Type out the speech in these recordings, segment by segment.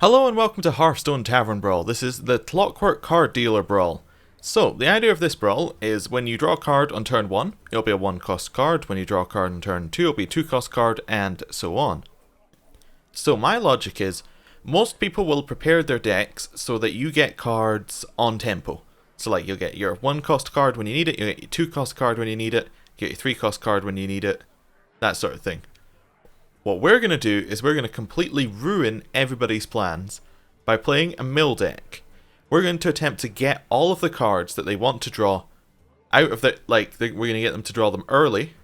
Hello and welcome to Hearthstone Tavern Brawl. This is the Clockwork card dealer brawl. So, the idea of this brawl is when you draw a card on turn 1, it'll be a 1 cost card. When you draw a card on turn 2, it'll be a 2 cost card, and so on. So my logic is, most people will prepare their decks so that you get cards on tempo. So like, you'll get your 1 cost card when you need it, you'll get your 2 cost card when you need it, you get your 3 cost card when you need it, that sort of thing. What we're going to do is we're going to completely ruin everybody's plans by playing a mill deck. We're going to attempt to get all of the cards that they want to draw out of the, we're going to get them to draw them early,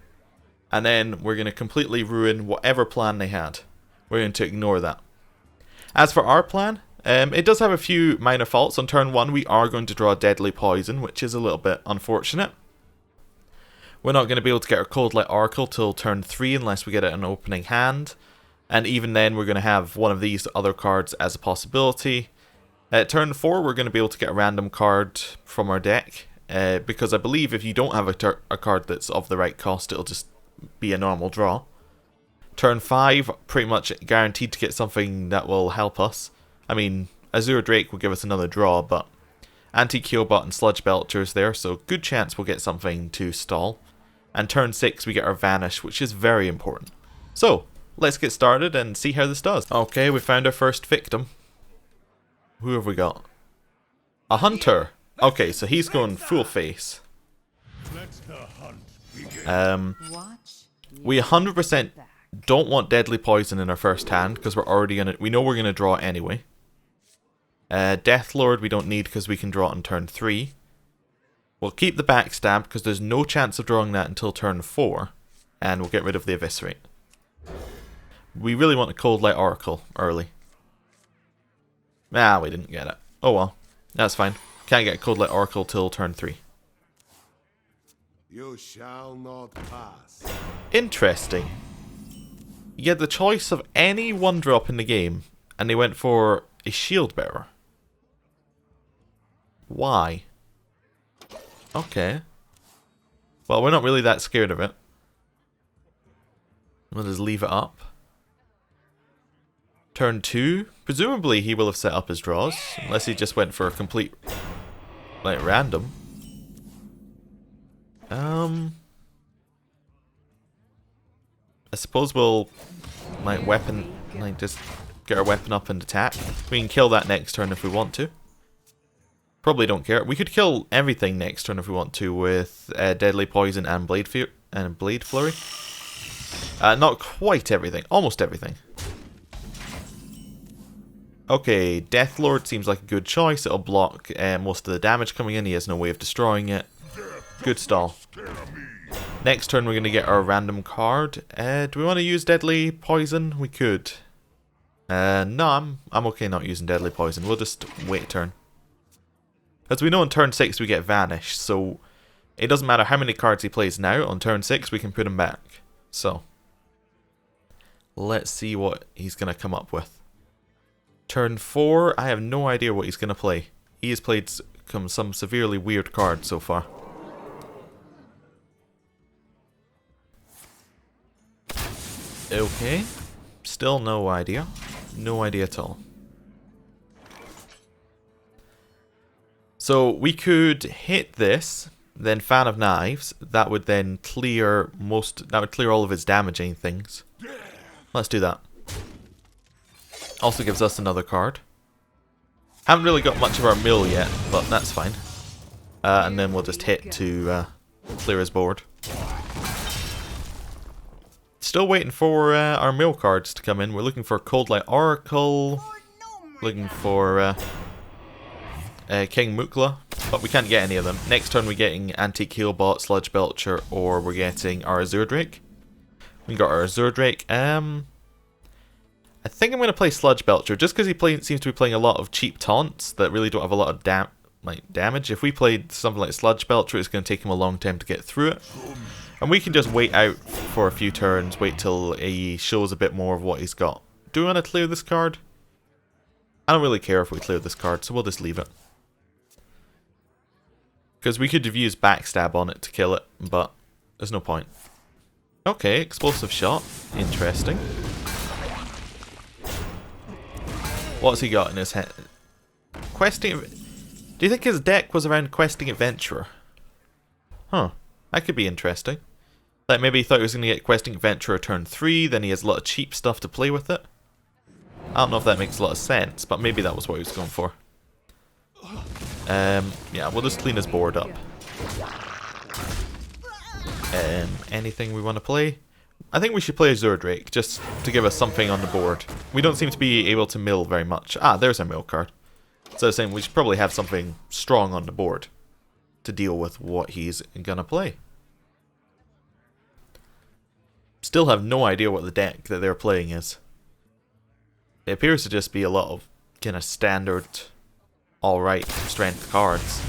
and then we're going to completely ruin whatever plan they had. We're going to ignore that. As for our plan, it does have a few minor faults. On turn 1 we are going to draw Deadly Poison, which is a little bit unfortunate. We're not going to be able to get our Cold Light Oracle till turn 3 unless we get it in an opening hand. And even then we're going to have one of these other cards as a possibility. At turn 4 we're going to be able to get a random card from our deck. Because I believe if you don't have a card that's of the right cost, it'll just be a normal draw. Turn 5, pretty much guaranteed to get something that will help us. I mean, Azure Drake will give us another draw, but Anti-Keelbot and Sludge Belcher is there, so good chance we'll get something to stall. And turn 6 we get our Vanish, which is very important. So, let's get started and see how this does. Okay, we found our first victim. Who have we got? A Hunter. Okay, so he's going full face. We 100% don't want Deadly Poison in our first hand, because we know we're gonna draw it anyway. Deathlord we don't need because we can draw it on turn 3. We'll keep the Backstab because there's no chance of drawing that until turn 4. And we'll get rid of the Eviscerate. We really want a Cold Light Oracle early. Ah, we didn't get it. Oh well, that's fine. Can't get a Cold Light Oracle till turn 3. You shall not pass. Interesting. You had the choice of any 1-drop in the game, and they went for a Shield Bearer. Why? Okay. Well, we're not really that scared of it. We'll just leave it up. Turn 2. Presumably he will have set up his draws. Unless he just went for a complete, random. I suppose we'll, just get our weapon up and attack. We can kill that next turn if we want to. Probably don't care. We could kill everything next turn if we want to with Deadly Poison and Blade Flurry. Not quite everything. Almost everything. Okay, Deathlord seems like a good choice. It'll block most of the damage coming in. He has no way of destroying it. Good stall. Next turn we're going to get our random card. Do we want to use Deadly Poison? We could. No, I'm okay not using Deadly Poison. We'll just wait a turn. As we know, on turn 6 we get Vanish, so it doesn't matter how many cards he plays now. On turn 6 we can put him back. So, let's see what he's going to come up with. Turn 4, I have no idea what he's going to play. He has played some severely weird cards so far. Okay, still no idea. No idea at all. So we could hit this, then Fan of Knives. That would then clear all of his damaging things. Let's do that. Also gives us another card. Haven't really got much of our mill yet, but that's fine. And then we'll just hit to clear his board. Still waiting for our mill cards to come in. We're looking for Cold Light Oracle. Looking for King Mukla, but we can't get any of them. Next turn we're getting Anti-Keelbot, Sludge Belcher, or we're getting our Azure Drake. We got our Azure Drake. I think I'm going to play Sludge Belcher, just because he seems to be playing a lot of cheap taunts that really don't have a lot of damage. If we played something like Sludge Belcher, it's going to take him a long time to get through it. And we can just wait out for a few turns, wait till he shows a bit more of what he's got. Do we want to clear this card? I don't really care if we clear this card, so we'll just leave it. Because we could have used Backstab on it to kill it, but there's no point. Okay, Explosive Shot. Interesting. What's he got in his hand? Questing... Do you think his deck was around Questing Adventurer? Huh. That could be interesting. Like maybe he thought he was going to get Questing Adventurer turn 3, then he has a lot of cheap stuff to play with it. I don't know if that makes a lot of sense, but maybe that was what he was going for. Yeah, we'll just clean his board up. Anything we want to play? I think we should play Azure Drake, just to give us something on the board. We don't seem to be able to mill very much. Ah, there's our mill card. So I was saying we should probably have something strong on the board to deal with what he's gonna play. Still have no idea what the deck that they're playing is. It appears to just be a lot of kind of standard, alright strength cards.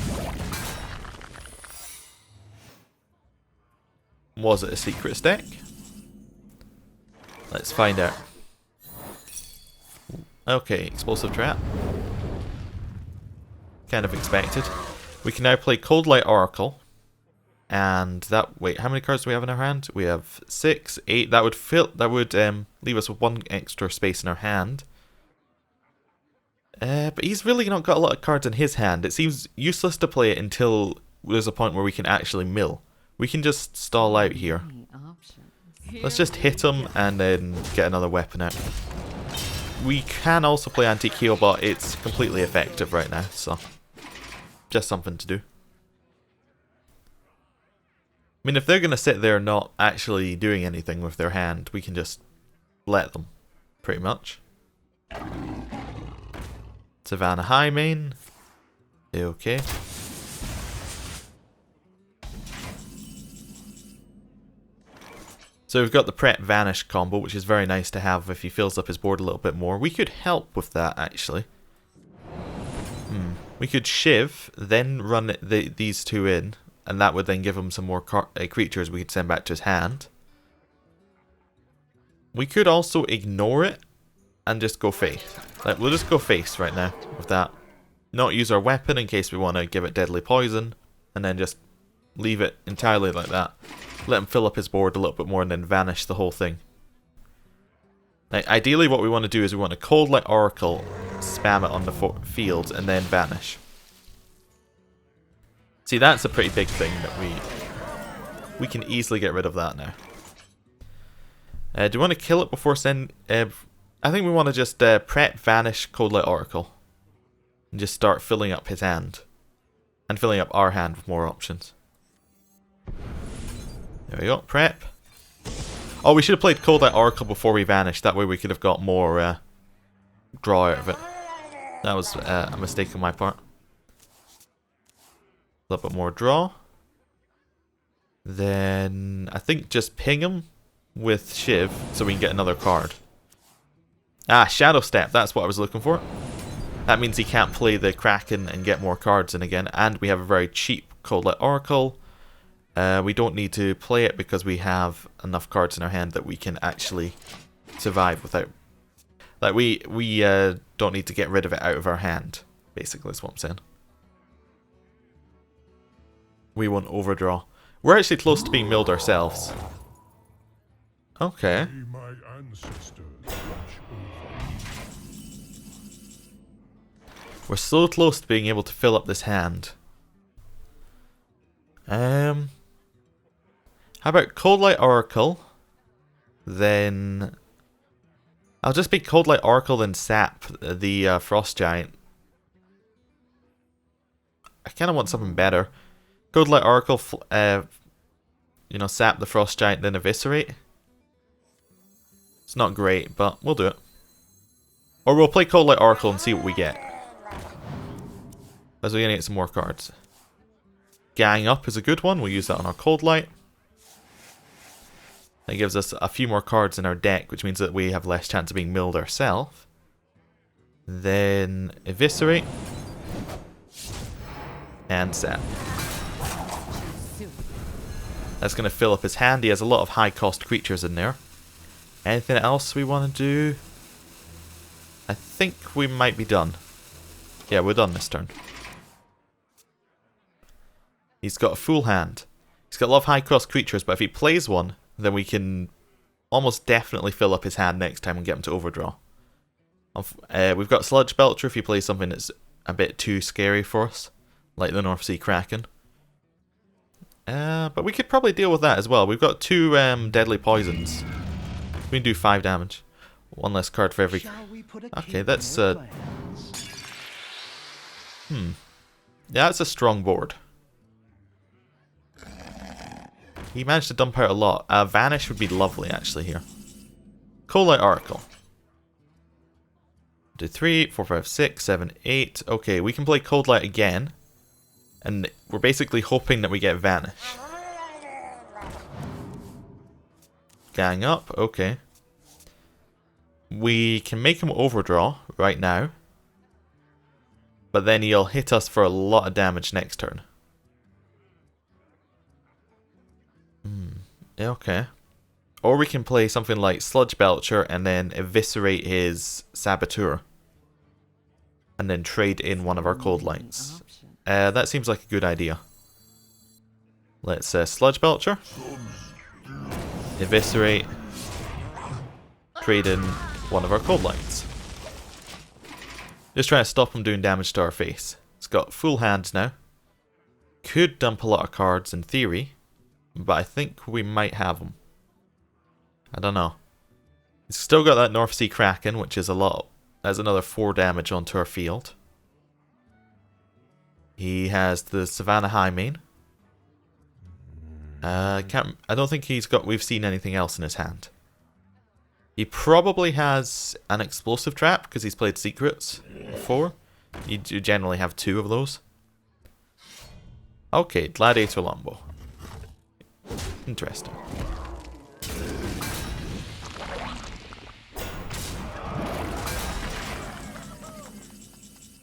Was it a secret deck? Let's find out. Okay, explosive trap. Kind of expected. We can now play Cold Light Oracle. And that, wait, how many cards do we have in our hand? We have 6, 8. That would leave us with 1 extra space in our hand. But he's really not got a lot of cards in his hand. It seems useless to play it until there's a point where we can actually mill. We can just stall out here. Let's just hit him and then get another weapon out. We can also play Antique Heal, but it's completely effective right now, so just something to do. I mean, if they're going to sit there not actually doing anything with their hand, we can just let them, pretty much. Savannah High main. Okay. So we've got the Prep Vanish combo, which is very nice to have if he fills up his board a little bit more. We could help with that, actually. We could Shiv, then run these two in, and that would then give him some more creatures we could send back to his hand. We could also ignore it and just go face. Like, we'll just go face right now with that. Not use our weapon in case we want to give it deadly poison, and then just leave it entirely like that. Let him fill up his board a little bit more and then vanish the whole thing. Like, ideally what we want to do is we want to Cold Light Oracle, spam it on the field, and then vanish. See, that's a pretty big thing that we can easily get rid of that now. Do we want to kill it before send... I think we want to just prep, vanish, Cold Light Oracle. And just start filling up his hand. And filling up our hand with more options. There we go, prep. Oh, we should have played Cold Light Oracle before we vanished. That way we could have got more draw out of it. That was a mistake on my part. A little bit more draw. Then I think just ping him with Shiv so we can get another card. Ah, Shadow Step, that's what I was looking for. That means he can't play the Kraken and get more cards in again. And we have a very cheap Cold Light Oracle. We don't need to play it because we have enough cards in our hand that we can actually survive without... Like, we don't need to get rid of it out of our hand, basically, is what I'm saying. We won't overdraw. We're actually close to being milled ourselves. Okay. We're so close to being able to fill up this hand. How about Cold Light Oracle? Then I'll just be Cold Light Oracle then sap the Frost Giant. I kind of want something better. Cold Light Oracle, you know, sap the Frost Giant then eviscerate. It's not great, but we'll do it. Or we'll play Cold Light Oracle and see what we get. As we're gonna get some more cards. Gang Up is a good one. We'll use that on our Cold Light. That gives us a few more cards in our deck, which means that we have less chance of being milled ourselves. Then Eviscerate. And Sap. That's going to fill up his hand. He has a lot of high cost creatures in there. Anything else we want to do? I think we might be done. Yeah, we're done this turn. He's got a full hand. He's got a lot of high cost creatures, but if he plays one, then we can almost definitely fill up his hand next time and get him to overdraw. We've got Sludge Belcher if you play something that's a bit too scary for us, like the North Sea Kraken. But we could probably deal with that as well. We've got 2 deadly poisons. We can do 5 damage. 1 less card for every... Okay, that's... Yeah, that's a strong board. He managed to dump out a lot. Vanish would be lovely, actually, here. Cold Light Oracle. Do 3, 4, 5, 6, 7, 8. Okay, we can play Cold Light again. And we're basically hoping that we get Vanish. Gang up, okay. We can make him overdraw right now. But then he'll hit us for a lot of damage next turn. Okay. Or we can play something like Sludge Belcher and then eviscerate his Saboteur. And then trade in one of our Cold Lights. That seems like a good idea. Let's Sludge Belcher. Eviscerate. Trade in one of our Cold Lights. Just trying to stop him doing damage to our face. It's got full hands now. Could dump a lot of cards in theory. But I think we might have them. I don't know. He's still got that North Sea Kraken, which is a lot. That's another 4 damage onto our field. He has the Savannah Highmane. I don't think we've seen anything else in his hand. He probably has an explosive trap because he's played secrets before. You generally have 2 of those. Okay, Gladiator Longbow. Interesting.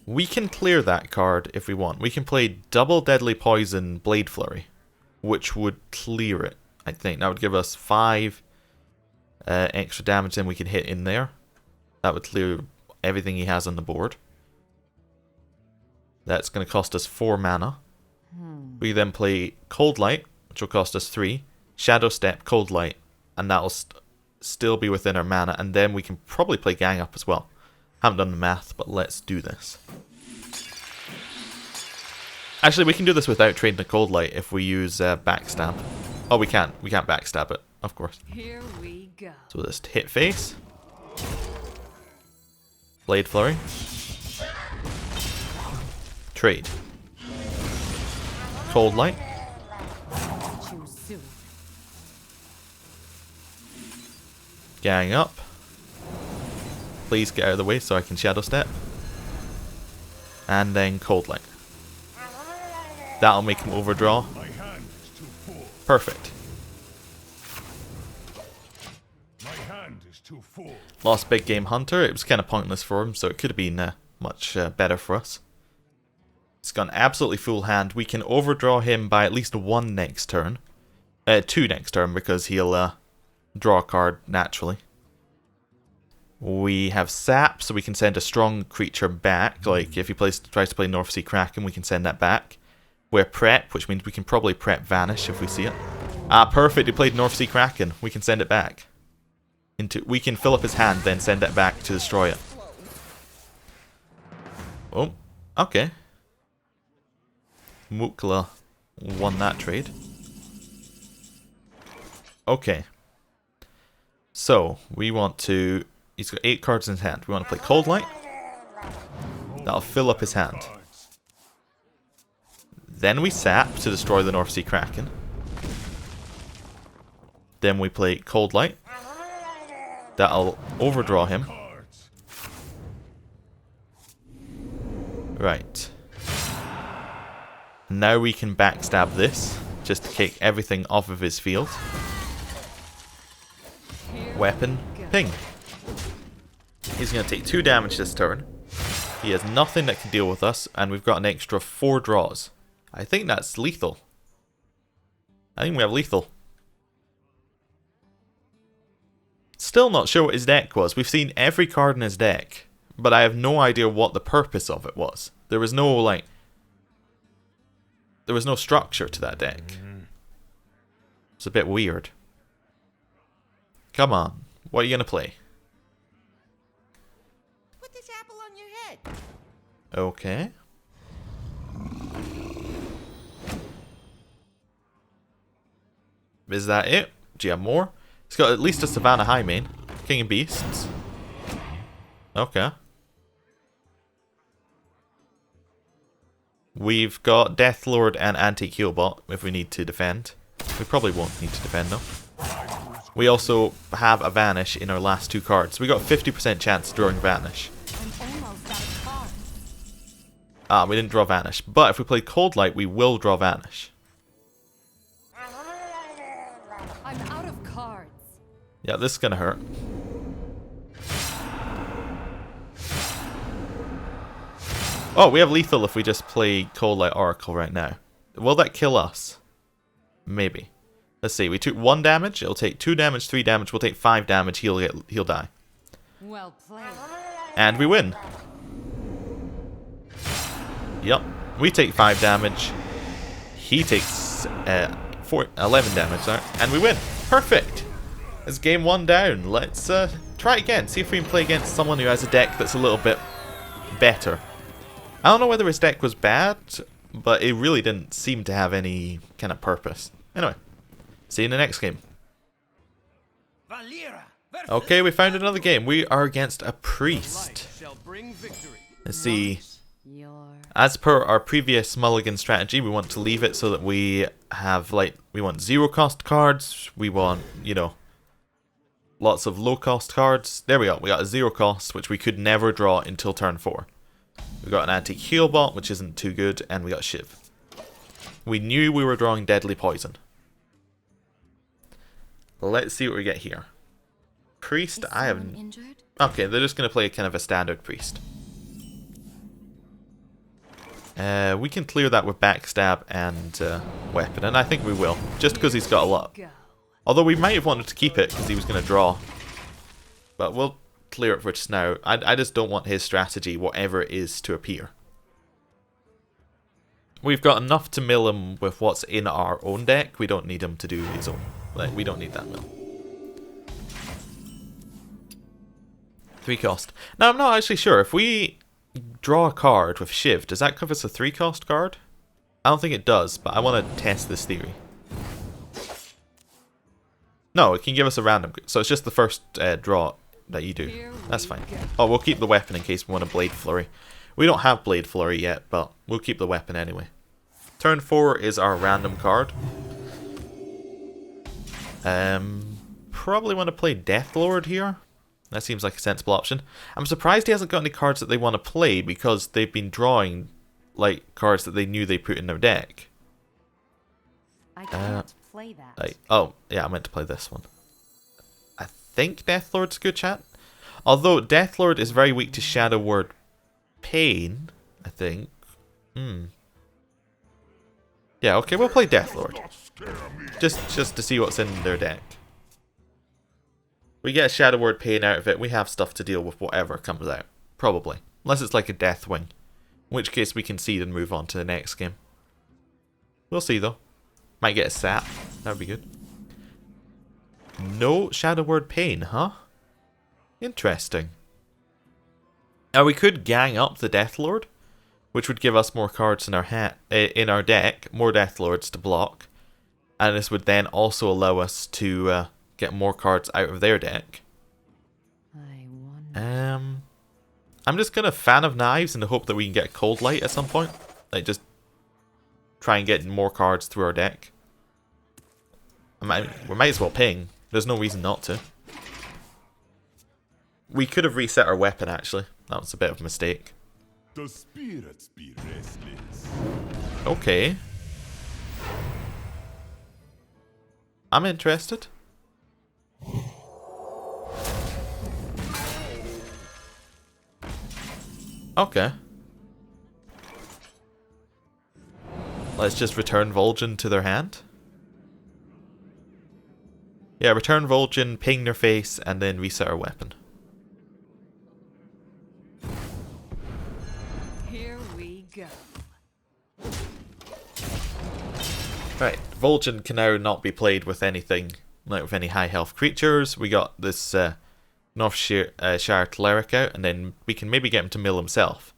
We can clear that card if we want. We can play double Deadly Poison Blade Flurry, which would clear it, I think. That would give us 5 extra damage, then we can hit in there. That would clear everything he has on the board. That's going to cost us 4 mana. We then play Cold Light, which will cost us 3. Shadow Step, Cold Light, and that'll still be within our mana, and then we can probably play Gang Up as well. Haven't done the math, but let's do this. Actually, we can do this without trading the Cold Light if we use Backstab. Oh, we can't. We can't Backstab it, of course. Here we go. So we'll just hit face. Blade Flurry. Trade. Cold Light. Gang Up. Please get out of the way so I can Shadow Step. And then Cold Light. That'll make him overdraw. Perfect. Lost Big Game Hunter. It was kind of pointless for him, so it could have been much better for us. He's got an absolutely full hand. We can overdraw him by at least 1 next turn. 2 next turn because he'll draw a card naturally. We have Sap, so we can send a strong creature back. Like if he tries to play North Sea Kraken, we can send that back. We're Prep, which means we can probably Prep Vanish if we see it. Ah, perfect. He played North Sea Kraken. We can send it back. We can fill up his hand, then send it back to destroy it. Oh, okay. Mukla won that trade. Okay. So, we want to... He's got 8 cards in his hand. We want to play Cold Light. That'll fill up his hand. Then we Sap to destroy the North Sea Kraken. Then we play Cold Light. That'll overdraw him. Right. Now we can backstab this, just to kick everything off of his field. Weapon, ping. He's going to take 2 damage this turn. He has nothing that can deal with us, and we've got an extra 4 draws. I think that's lethal. I think we have lethal. Still not sure what his deck was. We've seen every card in his deck, but I have no idea what the purpose of it was. There was no, like... There was no structure to that deck. It's a bit weird. Come on. What are you going to play? Okay. Is that it? Do you have more? It's got at least a Savannah High main. King of Beasts. Okay. We've got Deathlord and Antique Healbot if we need to defend. We probably won't need to defend though. We also have a Vanish in our last 2 cards. We got 50% chance of drawing Vanish. Ah, we didn't draw Vanish. But if we play Cold Light, we will draw Vanish. I'm out of cards. Yeah, this is gonna hurt. Oh, we have lethal if we just play Cold Light Oracle right now. Will that kill us? Maybe. Let's see. We took 1 damage. It'll take 2 damage, 3 damage. We'll take 5 damage. He'll die. Well played. And we win. Yep. We take 5 damage. He takes 11 damage, sorry, and we win. Perfect. It's game 1 down. Let's try it again. See if we can play against someone who has a deck that's a little bit better. I don't know whether his deck was bad, but it really didn't seem to have any kind of purpose. Anyway, see you in the next game. Okay, we found another game. We are against a priest. Let's see. As per our previous mulligan strategy, we want to leave it so that we have, like, we want 0 cost cards. We want, you know, lots of low cost cards. There we go. We got a 0 cost, which we could never draw until turn 4. We got an Antique Healbot, which isn't too good, and we got Shiv. We knew we were drawing Deadly Poison. Let's see what we get here. Priest, I haven't... Okay, they're just going to play kind of a standard priest. We can clear that with Backstab and Weapon, and I think we will, just because he's got a lot. Although we might have wanted to keep it, because he was going to draw. But we'll clear it for just now. I just don't want his strategy, whatever it is, to appear. We've got enough to mill him with what's in our own deck. We don't need him to do his own. Like, we don't need that mill. 3 cost. Now, I'm not actually sure. If we draw a card with Shiv, does that give us a 3 cost card? I don't think it does, but I want to test this theory. No, it can give us a random. So it's just the first draw that you do. That's fine. Oh, we'll keep the weapon in case we want a Blade Flurry. We don't have Blade Flurry yet, but we'll keep the weapon anyway. Turn 4 is our random card. Probably want to play Deathlord here. That seems like a sensible option. I'm surprised he hasn't got any cards that they want to play because they've been drawing like cards that they knew they put in their deck. I can't play that. Oh, yeah, I meant to play this one. I think Deathlord's a good chat. Although Deathlord is very weak to Shadow Word Pain, I think. Yeah, okay, we'll play Deathlord. Just to see what's in their deck. We get a Shadow Word Pain out of it, we have stuff to deal with whatever comes out. Probably. Unless it's like a Deathwing. In which case we concede and move on to the next game. We'll see though. Might get a sap. That would be good. No Shadow Word Pain, huh? Interesting. Now we could gang up the Deathlord, which would give us more cards in our deck, more Deathlords to block, and this would then also allow us to get more cards out of their deck. I'm just gonna Fan of Knives in the hope that we can get Cold Light at some point, like just try and get more cards through our deck. We might as well ping. There's no reason not to. We could have reset our weapon actually. That was a bit of a mistake. The spirits be restless. Okay. I'm interested. Okay. Let's just return Vol'jin to their hand. Yeah, return Vol'jin, ping their face, and then reset our weapon. Here we go. Right, Vol'jin can now not be played with anything, like with any high health creatures. We got this Northshire Cleric out, and then we can maybe get him to mill himself.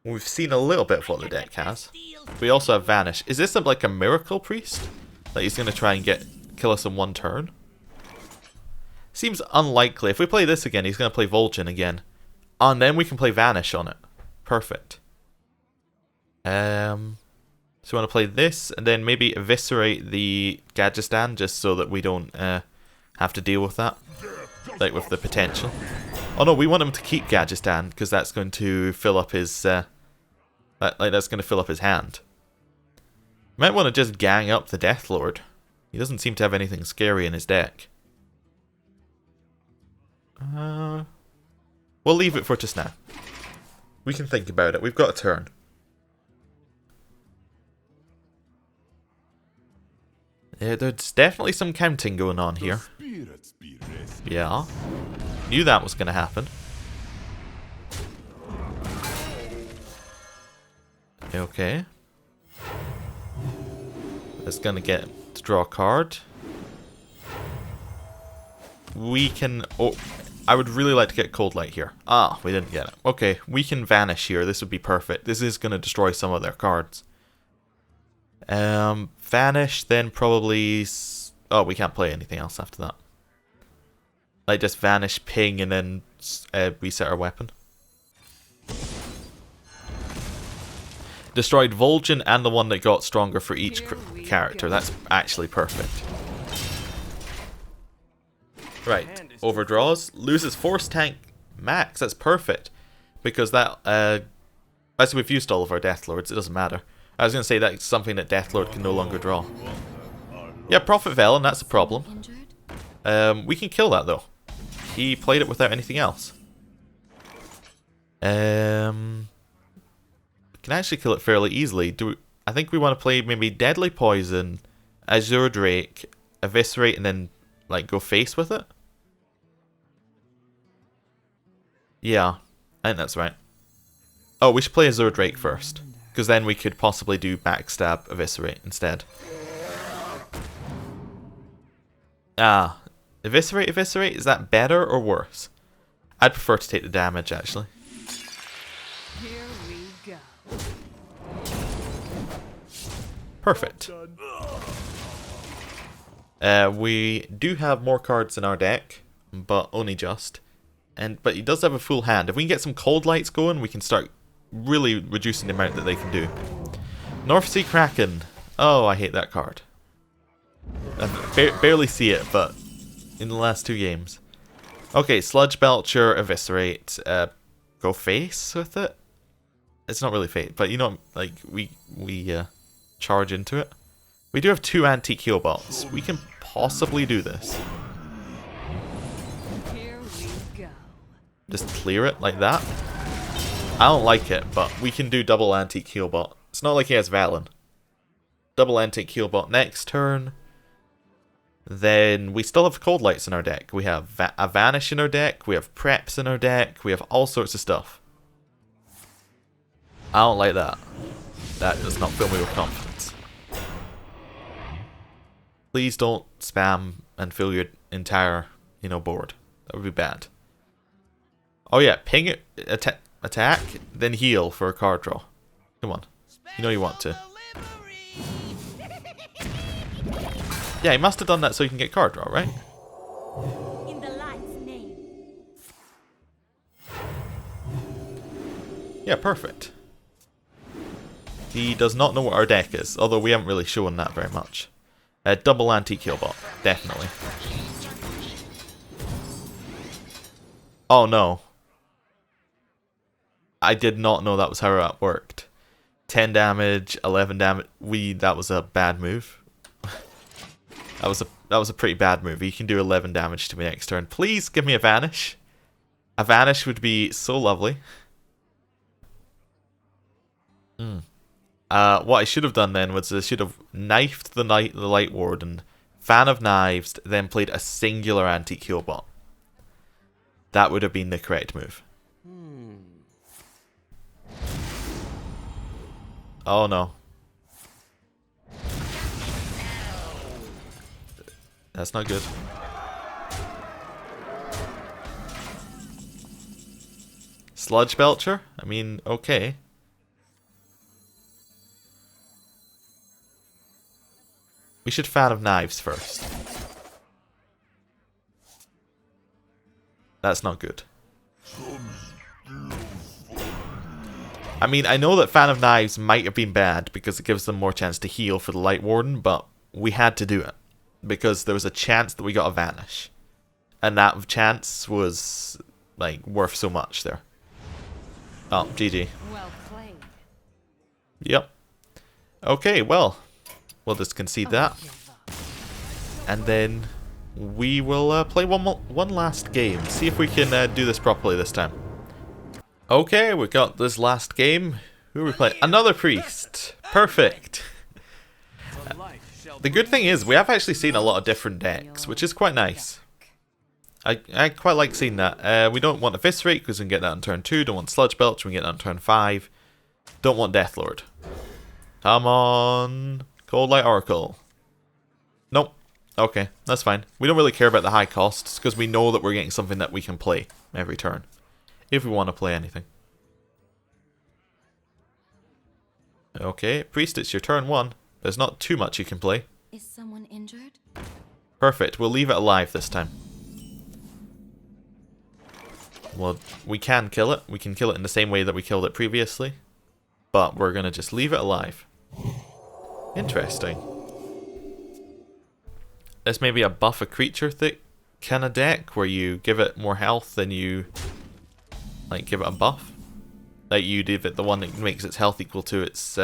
We've seen a little bit of what the deck has. We also have Vanish. Is this like a Miracle Priest? That he's going to try and kill us in one turn? Seems unlikely. If we play this again, he's going to play Vol'jin again. And then we can play Vanish on it. Perfect. So we want to play this, and then maybe eviscerate the Gadgetzan, just so that we don't have to deal with that. Like, with the potential. Oh no, we want him to keep Gadgetzan, because that's going to fill up his... that's going to fill up his hand. Might want to just gang up the Deathlord. He doesn't seem to have anything scary in his deck. We'll leave it for just now. We can think about it. We've got a turn. There's definitely some counting going on here. Yeah. Knew that was going to happen. Okay. It's going to get to draw a card. We can... Oh, I would really like to get Cold Light here. Ah, we didn't get it. Okay, we can Vanish here. This would be perfect. This is going to destroy some of their cards. Vanish, then probably... Oh, we can't play anything else after that. Like, just Vanish, ping, and then reset our weapon. Destroyed Vol'jin and the one that got stronger for each character. That's actually perfect. Right, overdraws, loses Force Tank max. That's perfect. Because that, as we've used all of our Deathlords, it doesn't matter. I was going to say that's something that Deathlord can no longer draw. Yeah, Prophet Velen, that's a problem. We can kill that though. He played it without anything else. We can actually kill it fairly easily. I think we want to play maybe Deadly Poison, Azure Drake, Eviscerate, and then like go face with it? Yeah, I think that's right. Oh, we should play Azure Drake first, because then we could possibly do Backstab, Eviscerate instead. Ah, Eviscerate, Eviscerate? Is that better or worse? I'd prefer to take the damage, actually. Here we go. Perfect. We do have more cards in our deck, but only just. But he does have a full hand. If we can get some Cold Lights going, we can start really reducing the amount that they can do. North Sea Kraken. Oh, I hate that card. I barely see it, but in the last two games. Okay, Sludge Belcher, Eviscerate. Go face with it? It's not really face, but you know, like, we charge into it. We do have two Antique Heal Bots. We can possibly do this. Here we go. Just clear it like that. I don't like it, but we can do double Antique Heal Bot. It's not like he has Valen. Double Antique Heal Bot next turn. Then we still have Cold Lights in our deck. We have a Vanish in our deck. We have Preps in our deck. We have all sorts of stuff. I don't like that. That does not fill me with confidence. Please don't spam and fill your entire, board. That would be bad. Oh yeah, ping it, attack, then heal for a card draw. Come on. You know you want to. Yeah, he must have done that so he can get card draw, right? In the light's name. Yeah, perfect. He does not know what our deck is, although we haven't really shown that very much. Double Antique Heal Bot, definitely. Oh no. I did not know that was how that worked. 10 damage, 11 damage. That was a bad move. That was a pretty bad move. He can do 11 damage to me next turn. Please give me a Vanish. A Vanish would be so lovely. What I should have done then was I should have knifed the Light Warden, Fan of Knives, then played a singular Antique Heal Bot. That would have been the correct move. Oh no. That's not good. Sludge Belcher? I mean, okay. We should Fan of Knives first. That's not good. I mean, I know that Fan of Knives might have been bad because it gives them more chance to heal for the Light Warden, but we had to do it. Because there was a chance that we got a Vanish. And that chance was, like, worth so much there. Oh, GG. Well played. Yep. Okay, well, we'll just concede that. And then we will play one last game. See if we can do this properly this time. Okay, we got this last game. Who are we playing? Another priest. Perfect. The good thing is we have actually seen a lot of different decks, which is quite nice. I quite like seeing that. We don't want Eviscerate because we can get that on turn 2. Don't want Sludge Belch, we can get that on turn 5. Don't want Deathlord. Come on. Cold Light Oracle. Nope. Okay, that's fine. We don't really care about the high costs because we know that we're getting something that we can play every turn. If we want to play anything. Okay, Priest, it's your turn 1. There's not too much you can play. Is someone injured? Perfect, we'll leave it alive this time. Well, we can kill it. We can kill it in the same way that we killed it previously. But we're going to just leave it alive. Interesting. This may be a buff a creature kind of deck where you give it more health than you like give it a buff. Like you give it the one that makes its health equal to its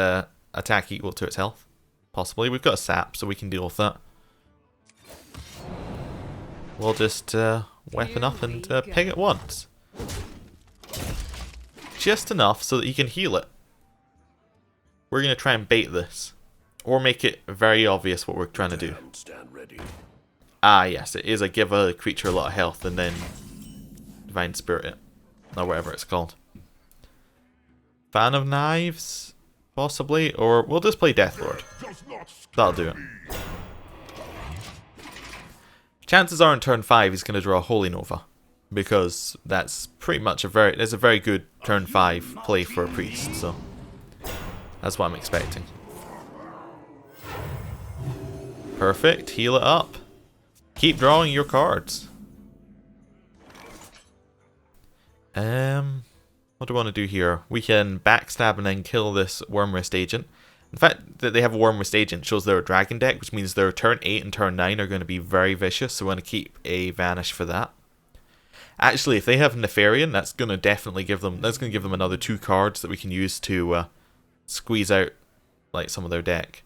attack equal to its health. Possibly. We've got a sap, so we can deal with that. We'll just weapon up and ping it once. Just enough so that he can heal it. We're going to try and bait this. Or make it very obvious what we're trying to do. Ah, yes, it is a give a creature a lot of health and then Divine Spirit it. Or whatever it's called. Fan of Knives? Possibly. Or we'll just play Deathlord. That'll do it. Chances are in turn 5 he's going to draw a Holy Nova. Because that's pretty much a very good turn 5 play for a priest, so that's what I'm expecting. Perfect, heal it up. Keep drawing your cards. What do I want to do here? We can backstab and then kill this Wormwrist agent. In fact, that they have a Wormwrist agent shows they're a dragon deck, which means their turn 8 and turn 9 are going to be very vicious, so we want to keep a Vanish for that. Actually, if they have Nefarian, that's going to definitely give them another 2 cards that we can use to squeeze out like some of their deck.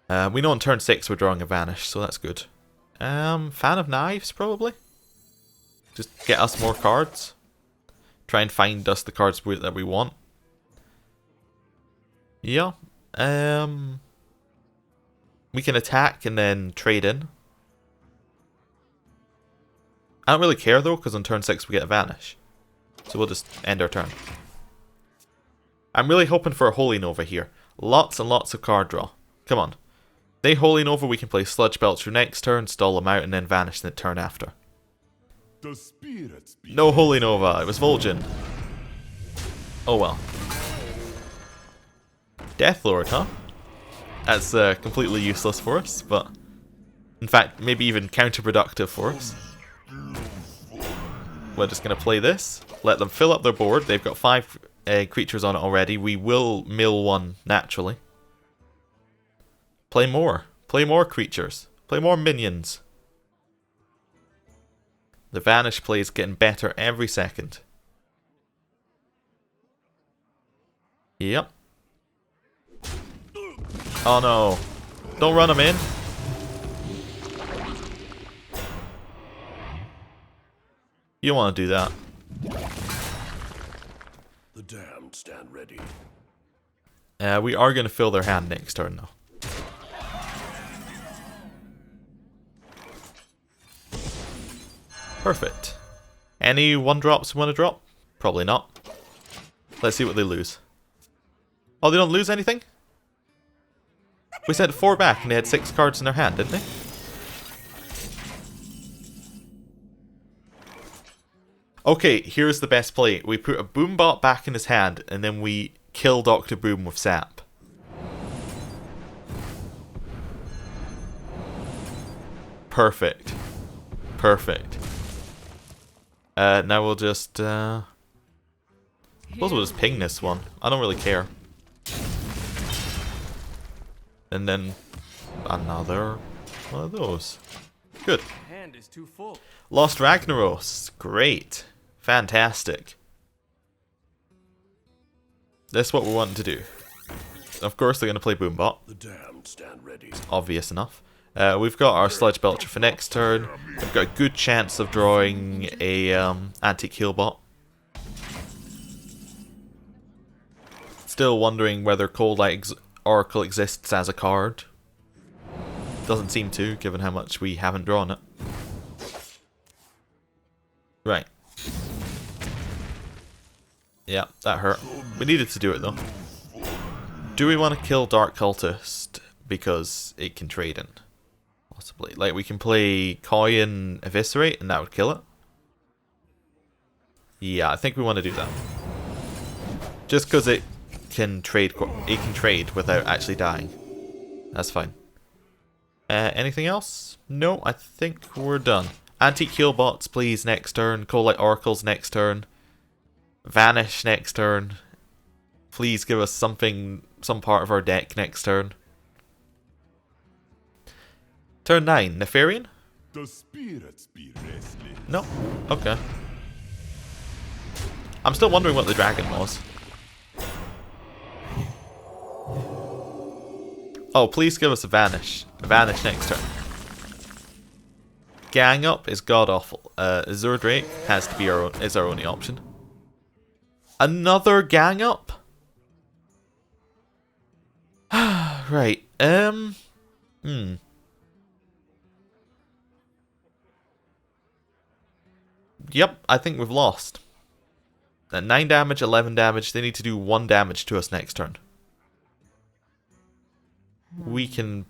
We know on turn 6 we're drawing a Vanish, so that's good. Fan of Knives, probably? Just get us more cards. Try and find us the cards that we want. Yeah. We can attack and then trade in. I don't really care though, because on turn 6 we get a Vanish. So we'll just end our turn. I'm really hoping for a Holy Nova here. Lots and lots of card draw. Come on. They Holy Nova, we can play Sludge Belcher next turn, stall them out, and then Vanish the turn after. No Holy Nova, it was Vol'jin. Oh well. Deathlord, huh? That's completely useless for us, but in fact, maybe even counterproductive for us. We're just going to play this, let them fill up their board. They've got 5 creatures on it already. We will mill one naturally. Play more creatures. Play more minions. The Vanish play is getting better every second. Yep. Oh no. Don't run him in. You don't want to do that. The damned stand ready. We are going to fill their hand next turn though. Perfect. Any 1-drops we want to drop? Probably not. Let's see what they lose. Oh, they don't lose anything? We sent 4 back and they had 6 cards in their hand, didn't they? Okay, here's the best play. We put a Boombot back in his hand and then we kill Dr. Boom with Sap. Perfect. Perfect. Now we'll just, suppose we'll just ping this one. I don't really care. And then another one of those. Good. Hand is too full. Lost Ragnaros. Great. Fantastic. That's what we want to do. Of course they're going to play Boombot. The damned stand ready. Obvious enough. We've got our Sludge Belcher for next turn. We've got a good chance of drawing a Antique Healbot. Still wondering whether Cold Light Oracle exists as a card. Doesn't seem to, given how much we haven't drawn it. Right. Yeah, that hurt. We needed to do it though. Do we want to kill Dark Cultist because it can trade in? Possibly. Like, we can play Koi and Eviscerate and that would kill it. Yeah, I think we want to do that. Just because it can trade without actually dying. That's fine. Anything else? No, I think we're done. Antique Healbots, please, next turn. Cold Oracles next turn. Vanish next turn. Please give us something, some part of our deck next turn. Turn 9, Nefarian? The spirits be restless. No? Okay. I'm still wondering what the dragon was. Oh, please give us a Vanish. A Vanish next turn. Gang Up is god awful. Azure Drake has to be is our only option. Another Gang Up? Right. Yep, I think we've lost. At 9 damage, 11 damage, they need to do 1 damage to us next turn. We can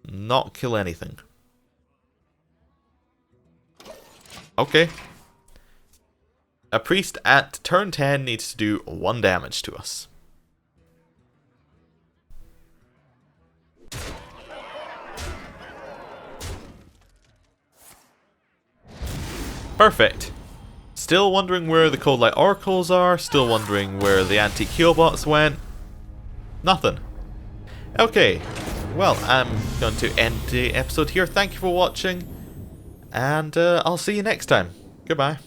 not kill anything. Okay. A priest at turn 10 needs to do 1 damage to us. Perfect. Still wondering where the Cold Light Oracles are. Still wondering where the Antique Healbots went. Nothing. Okay. Well, I'm going to end the episode here. Thank you for watching. And I'll see you next time. Goodbye.